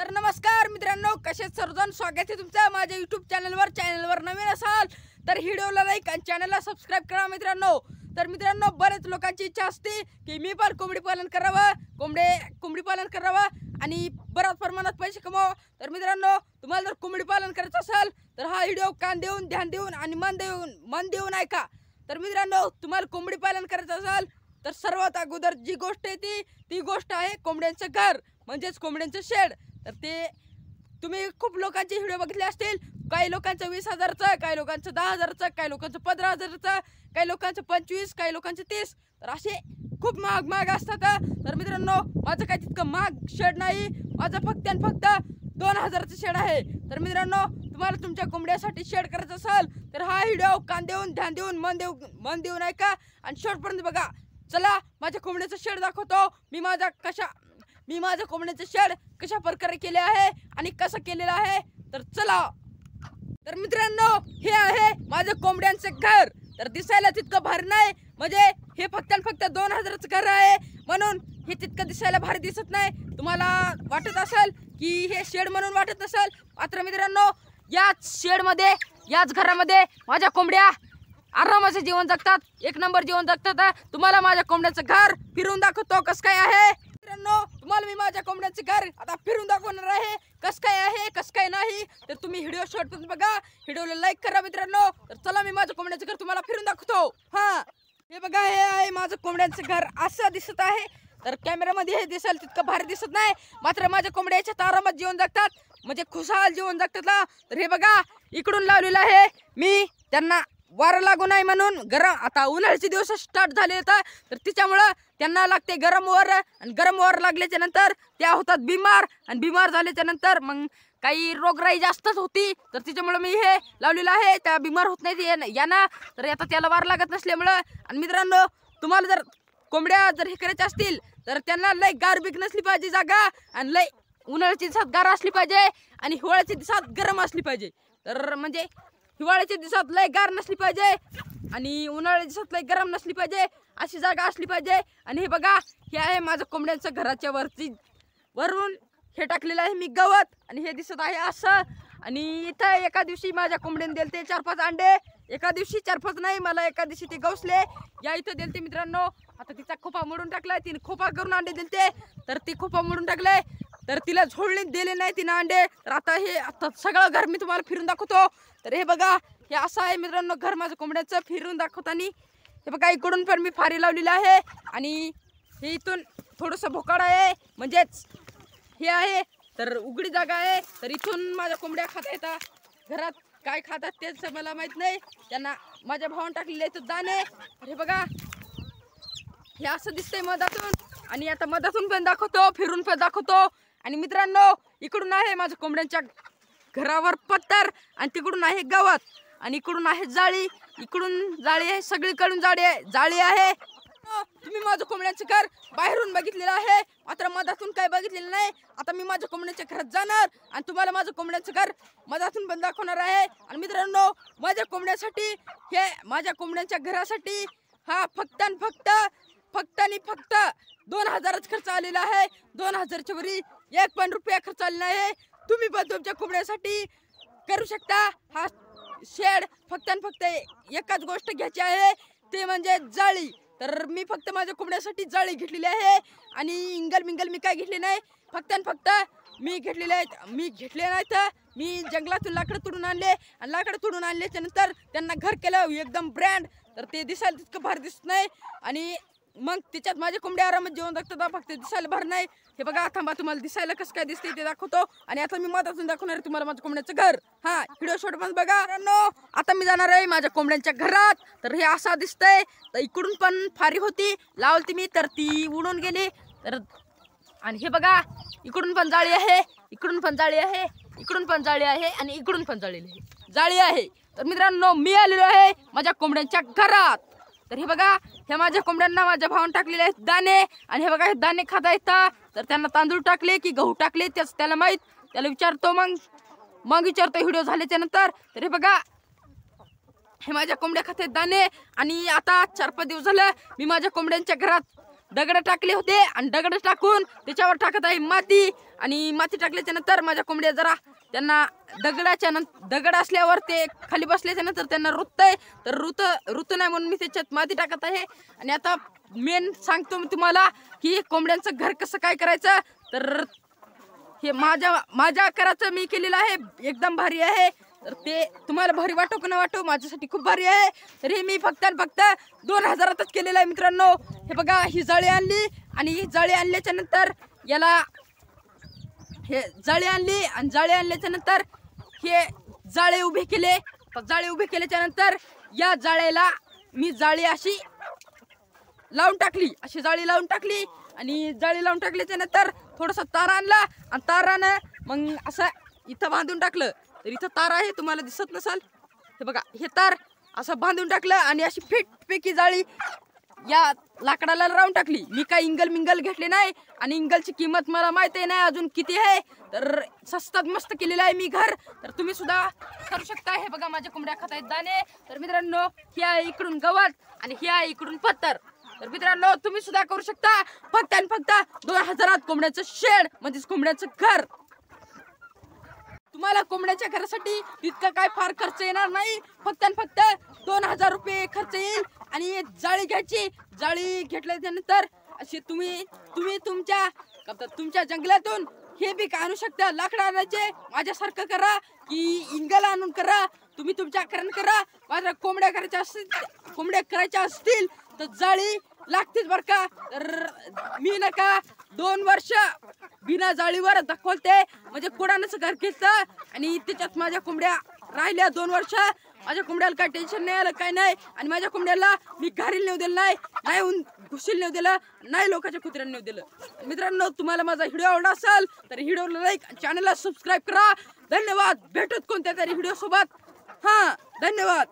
तर नमस्कार मित्रांनो, कसे सर्वजण स्वागत आहे तुमचं माझ्या YouTube चॅनलवर नवीन असाल तर व्हिडिओला लाईक आणि चॅनलला सबस्क्राइब करा मित्रांनो। तर मित्रांनो, बरेच लोकांची इच्छा असते की मी पण कोंबडी पालन करावं, कोंबडी पालन करावं आणि बऱ्याच प्रमाणात पैसे कमवावं। तर मित्रांनो, तुम्हाला जर कोंबडी पालन करायचं असेल तर हा व्हिडिओ कान देऊन, ध्यान देऊन आणि मन देऊन ऐका। तर मित्रांनो, तुम्हाला कोंबडी पालन करायचं असेल तर सर्वात अगोदर जी गोष्ट आहे ती गोष्ट आहे कोंबड्यांचं घर, म्हणजेच कोंबड्यांचं शेड। तर ते तुम्ही खूप लोकांचे व्हिडिओ बघितले असतील, काही लोकांचं 20,000चं, काही लोकांचं 10,000चं, काही लोकांचं 15,000चं, काही लोकांचं 25, काही लोकांचं 30। तर असे खूप महाग असतात। तर मित्रांनो, माझं काही तितकं महाग शेड नाही, माझं फक्त आणि फक्त 2,000चं शेड आहे। तर मित्रांनो, तुम्हाला तुमच्या कोंबड्यासाठी शेड करायचं असेल तर हा व्हिडिओ कान देऊन, ध्यान देऊन, मन देऊन ऐका आणि शेवटपर्यंत बघा। चला, माझ्या कोंबड्याचं शेड दाखवतो। मी माझं कोंबड्याचं शेड कशा प्रकारे केले आहे आणि कसं केलेलं आहे, तर चला। तर मित्रांनो, हे आहे माझं कोंबड्यांचं घर। तर दिसायला तितकं भारी नाही, म्हणजे हे फक्त आणि फक्त 2,000चं घर आहे, म्हणून हे तितकं दिसायला भारी दिसत नाही। तुम्हाला वाटत असेल की हे शेड म्हणून वाटत नसेल, मात्र मित्रांनो, याच शेडमध्ये, याच घरामध्ये माझ्या कोंबड्या आरामाचं जीवन जगतात, एक नंबर जीवन जगतात। तुम्हाला माझ्या कोंबड्याचं घर फिरून दाखवतो कसं काय आहे। मित्रांनो, तुम्हाला मी माझ्या कोंबड्याचं घर आता फिरून दाखवणार आहे, कसं काय आहे कसं काय नाही। तर तुम्ही व्हिडिओ शेवटपर्यंत बघा, व्हिडिओला लाईक करा मित्रांनो। तर चला, मी माझं कोंबड्याचं घर तुम्हाला फिरून दाखवतो। हे बघा, हे आहे माझं कोंबड्यांचं घर, असं दिसत आहे। तर कॅमेरामध्ये हे दिसेल तितकं भारी दिसत नाही, मात्र माझ्या कोंबड्याच्या आरामात जीवन जगतात, म्हणजे खुशाल जीवन जगतात। तर हे बघा, इकडून लावलेलं आहे मी त्यांना वारं लागू नाही म्हणून, गरम आता उन्हाळ्याचे दिवस स्टार्ट झाले होता, तर त्याच्यामुळं त्यांना लागते गरम वारं, आणि गरम वारं लागल्याच्या नंतर त्या होतात बिमार, आणि बिमार झाल्याच्या नंतर मग काही रोगराई जास्तच होती। तर त्याच्यामुळं मी हे लावलेलं आहे, त्या बिमार होत नाही याना। तर आता त्याला वारं लागत नसल्यामुळं। आणि मित्रांनो, तुम्हाला जर कोंबड्या जर हे करायच्या असतील तर त्यांना लय गारबीक नसली पाहिजे जागा, आणि लय उन्हाळ्याच्या दिवसात गार असली पाहिजे आणि हिवाळ्याच्या दिवसात गरम असली पाहिजे। तर म्हणजे हिवाळ्याच्या दिवसात लय गार नसली पाहिजे आणि उन्हाळ्याच्या दिवसात लय गरम नसली पाहिजे, अशी जागा असली पाहिजे। आणि हे बघा, हे आहे माझं कोंबड्यांचं घराच्या वरून हे टाकलेलं आहे मी गवत, आणि हे दिसत आहे असं। आणि इथं एका दिवशी माझ्या कोंबड्याने दिलते 4-5 अंडे, एका दिवशी 4-5 नाही, मला एका दिवशी ते गवसले या इथं दिलते मित्रांनो। आता तिचा खोपा मोडून टाकलाय, तिने खोपा करून अंडे दिलते, तर ती खोपा मोडून टाकले, तर तिला झोडले दिले नाही तिनं अंडे। तर आता सगळं घर मी तुम्हाला फिरून दाखवतो। तर हे बघा, हे असं आहे मित्रांनो घर माझं कोंबड्याचं फिरून दाखवताना। हे बघा, इकडून पण मी फारी लावलेलं आहे, आणि हे इथून थोडंसं भोकाड आहे, म्हणजेच हे आहे तर उघडी जागा आहे। तर इथून माझ्या कोंबड्या खाता येतात, घरात काय खातात तेच मला माहित नाही, त्यांना माझ्या भावाने टाकलेले आहेत दाणे। तर हे बघा, हे असं दिसतंय मधातून, आणि आता मधातून पण दाखवतो, फिरून पण दाखवतो। आणि मित्रांनो, इकडून आहे माझ्या कोंबड्यांच्या घरावर पत्तर, आणि तिकडून आहे गवत, आणि इकडून आहे जाळी, इकडून जाळी आहे, सगळीकडून जाळी आहे। तुम्ही माझं कोंबड्यांचं घर बाहेरून बघितलेलं आहे, मात्र मधातून काय बघितलेलं नाही। आता मी माझ्या कोंबड्यांच्या घरात जाणार आणि तुम्हाला माझं कोंबड्यांचं घर मधातून पण दाखवणार आहे। आणि मित्रांनो, माझ्या कोंबड्यासाठी, हे माझ्या कोंबड्यांच्या घरासाठी हा फक्त आणि फक्त 2,000च खर्च आलेला आहे। 2,000च्या वरी 1 पण रुपया खर्च आलेला आहे। तुम्ही पण तुमच्या कोंबड्यासाठी करू शकता हा शेड। फक्त आणि फक्त एकच गोष्ट घ्यायची आहे, ते म्हणजे जाळी। तर मी फक्त माझ्या कोंबड्यासाठी जाळी घेतलेली आहे, आणि इंगल मी काय घेतले नाही, फक्त आणि फक्त मी घेतले नाहीत, मी जंगलातून लाकडं तोडून आणले, आणि लाकडं तोडून आणल्याच्या नंतर त्यांना घर केलं एकदम ब्रँड। तर ते दिसायला तितकं भारी दिसत नाही, आणि मग त्याच्यात माझ्या कोंबड्या आरामात जेवण दाखवतात, फक्त दिसायला भारी नाही। हे बघा, थांबा, तुम्हाला दिसायला कसं काय दिसते ते दाखवतो। आणि आता मी मधातून दाखवणार आहे तुम्हाला माझ्या कोंबड्याचं घर। व्हिडिओ शेवटपर्यंत बघा मित्रांनो। आता मी जाणार आहे माझ्या कोंबड्यांच्या घरात। तर हे असं दिसतंय, तर इकडून पण फारी होती लावली मी, तर ती उडून गेली। तर आणि हे बघा, इकडून पण जाळी आहे, इकडून पण जाळी आहे, इकडून पण जाळी आहे, आणि इकडून पण जाळी आहे। तर मित्रांनो, मी आलेलो आहे माझ्या कोंबड्यांच्या घरात। तर हे बघा, हे माझ्या कोंबड्यांना माझ्या भावाने टाकलेले आहेत दाणे, आणि हे बघा, हे दाणे खाता येतात। तर त्यांना तांदूळ टाकले की गहू टाकले त्याला माहीत, त्याला विचारतो, मग विचारतो व्हिडिओ झाल्याच्या नंतर। तर हे बघा, हे माझ्या कोंबड्या खातात दाणे, आणि आता 4-5 दिवस झालं मी माझ्या कोंबड्यांच्या घरात दगड टाकले होते आणि दगड टाकून त्याच्यावर टाकत आहे माती. आणि माती टाकल्याच्या नंतर माझ्या कोंबड्या जरा त्यांना दगड असल्यावर ते खाली बसल्याच्या नंतर त्यांना रुतय, तर ऋतू नाही म्हणून मी त्याच्यात माती टाकत आहे. आणि आता मेन सांगतो मी तुम्हाला की कोंबड्यांचं घर कसं काय करायचं. तर हे माझ्या आकाराचं मी केलेलं आहे, एकदम भारी आहे. तर ते तुम्हाला भारी वाटो का नाही वाटो, माझ्यासाठी खूप भारी आहे. तर हे मी फक्त 2000च केलेलं आहे मित्रांनो. हे बघा, ही जाळी आणली आणि ही जाळी आणल्याच्या नंतर याला हे जाळी आणली आणि जाळी आणल्याच्या नंतर हे जाळे उभे केले. जाळे उभे केल्याच्या नंतर या जाळ्याला मी जाळी अशी लावून टाकली, अशी जाळी लावून टाकली. आणि जाळी लावून टाकल्याच्या नंतर थोडासा तार आणला आणि तारानं मग असं इथं बांधून टाकलं. तर इथं तार आहे, तुम्हाला दिसत नसाल. हे बघा, हे तार असं बांधून टाकलं आणि अशी फिटपैकी जाळी या लाकडाला लावून टाकली. मी काय इंगल घेतले नाही आणि इंगलची किंमत मला माहिती नाही अजून किती आहे. तर स्वस्तात मस्त केलेलं आहे मी घर. तर तुम्ही सुद्धा करू शकता. हे बघा, माझ्या कोंबड्या खात आहेत दाणे. तर मित्रांनो, ही आहे इकडून गवत आणि ही आहे इकडून पत्तर. तर मित्रांनो, तुम्ही सुद्धा करू शकता. फक्त 2000 कोंबड्याचं शेड म्हणजेच कोंबड्याचं घर. तुम्हाला कोंबड्याच्या घरासाठी इतका काय फार खर्च येणार नाही. फक्त 2000 रुपये खर्च येईल. आणि जाळी घ्यायची. जाळी घेतल्यानंतर अशी तुम्ही तुमच्या जंगलातून हे बी आणू शकता. लाकडं आणायचे, माझ्यासारखं करा की इंगल आणून करा. तुम्ही तुमच्या आकाराने करा. माझ्या कोंबड्या करायच्या असतील तर जाळी लागतेच बरं का. तर मी नका 2 वर्ष बिना जाळीवर दाखवते, म्हणजे कोणाचं घर घेतलं आणि त्याच्यात माझ्या कोंबड्या राहिल्या 2 वर्ष. माझ्या कोंबड्याला काय टेन्शन नाही आलं, काय नाही. आणि माझ्या कोंबड्याला मी घारीला नेऊ दिलं नाही घुशील नेऊ दिलं नाही, लोकांच्या कुत्र्याने नेऊ दिलं. मित्रांनो, तुम्हाला माझा व्हिडिओ आवडला असेल तर व्हिडिओला लाईक, चॅनलला सबस्क्राईब करा. धन्यवाद. भेटूत कोणत्या तरी व्हिडिओ सोबत. धन्यवाद.